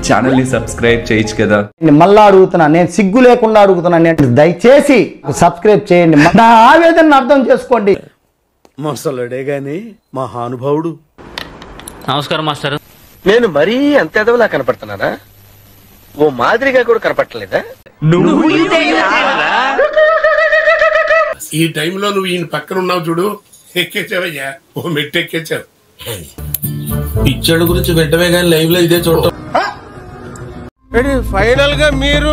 Channel ని subscribe చేయొచ్చు కదా. మళ్ళా అడుగుతున్నా, నేను సిగ్గు లేకుండా అడుగుతున్నాను, దయచేసి సబ్స్క్రైబ్ చేయండి. నా ఆవేదన అర్థం చేసుకోండి. మొసలుడే గాని మహానుభావుడు. నమస్కారం మాస్టర్. నేను మరీ అంత ఎదవలా కనపడుతున్నానా? ఓ మాదిరిగా కూడా కనపడలేదా? ఈ టైంలో నువ్వు ఈయన పక్కన ఉన్నావు చూడు, ఎక్కేసావయ్యా, ఓ మెట్టు ఎక్కేసావు. పిచ్చడు గురించి వెంటనే కానీ లైవ్ లో ఇదే చూడటం. ఫైనల్ గా మీరు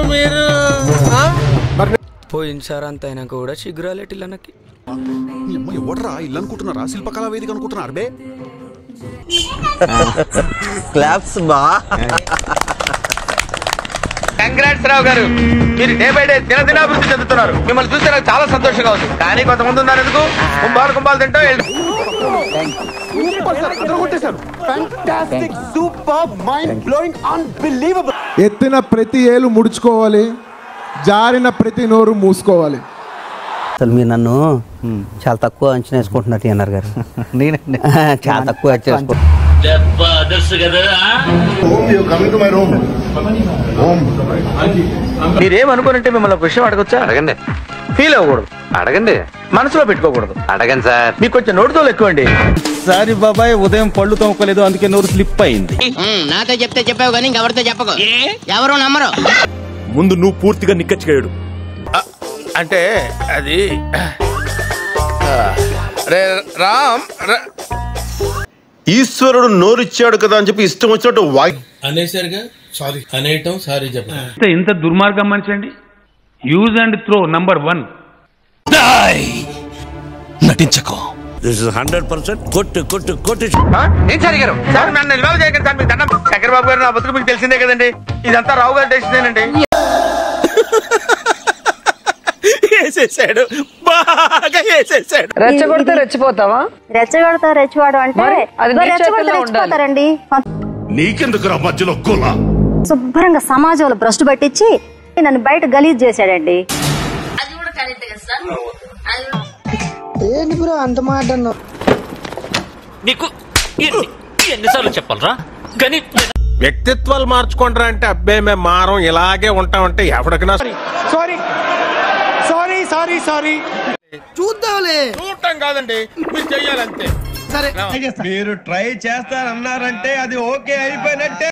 పోయినసారి అంత అయినా కూడా చిగురాలేటి ఇల్లకి ఎవడరా ఇల్లు అనుకుంటున్నారా? శిల్పకళా వేదిక అనుకుంటున్నారు బే. క్లాప్స్ బా. కంగ్రాట్స్ రావు గారు, మీరు డే బై డే దినదినాభివృద్ధి చెందుతున్నారు. మిమ్మల్ని చూస్తే నాకు చాలా సంతోషంగా ఉంది. కానీ కొంతమంది ఉన్నారు ఎందుకు కుంభాలు తింటూ ఎత్తిన ప్రతి ఏలు ముడుచుకోవాలి, జారిన ప్రతి నోరు మూసుకోవాలి. అసలు మీరు నన్ను చాలా తక్కువ అంచనా వేసుకుంటున్నట్టు అన్నారు గారు. నేనండి చాలా తక్కువ మీరేమనుకోనంటే మిమ్మల్ని ఒక విషయం అడగొచ్చా? అడగండి. ఫీల్ అవ్వకూడదు, అడగండి. మనసులో పెట్టుకోకూడదు, అడగండి సార్. మీకు కొంచెం నోటితో ఎక్కువండి. సారీ బాబాయ్, ఉదయం పళ్ళు తోముకోలేదు, అందుకే నోరు స్లిప్ అయింది. నాతో చెప్తే చెప్పావు కానీ ఇంకెవరితో చెప్పకు, ఎవరు నమ్మరు. ముందు నువ్వు పూర్తిగా నిక్కచ్చిగాడు. అంటే అది రామ్ ఈశ్వరుడు నోరిచ్చాడు కదా అని చెప్పి ఇష్టం వచ్చినట్టు అనేసరిగా సారీ అనేయటం, సారీ చెప్పండి. ఇంత దుర్మార్గం మనిషి అండి. Use and throw number 1. నటించకో. ఏం జరిగారు సార్? నన్ను నిల్వ చేయకండి సార్, మీకు దండం. చక్రబాబు గారు, నా బతుకు మీకు తెలిసిందే కదండి. ఇదంతా రావు గారి డెసిషనేనండి. వేసేసాడు, బాగా వేసేసాడు. రెచ్చగొడితే రెచ్చిపోతావా? రెచ్చవాడు అంటే రెచ్చిపోతారండి. నీకెందుకు రా మధ్యలో కూలా? శుభ్రంగా సమాజంలో భ్రష్టు పట్టించి నన్ను బయట గలీజ్ చేశాడండి. ఏంటి బ్రో అంత మాట అన్నావు? నీకు ఎన్నిసార్లు చెప్పాలరా? కానీ వ్యక్తిత్వాలు మార్చుకుంటారా అంటే అబ్బాయి మేము మారం ఇలాగే ఉంటామంటే ఎవడికైనా సారీ చూద్దాంలే. చూడటం కాదండి, మీరు చెయ్యాలంతే. సరే, మీరు ట్రై చేస్తారన్నారంటే అది ఓకే అయిపోయినట్టే.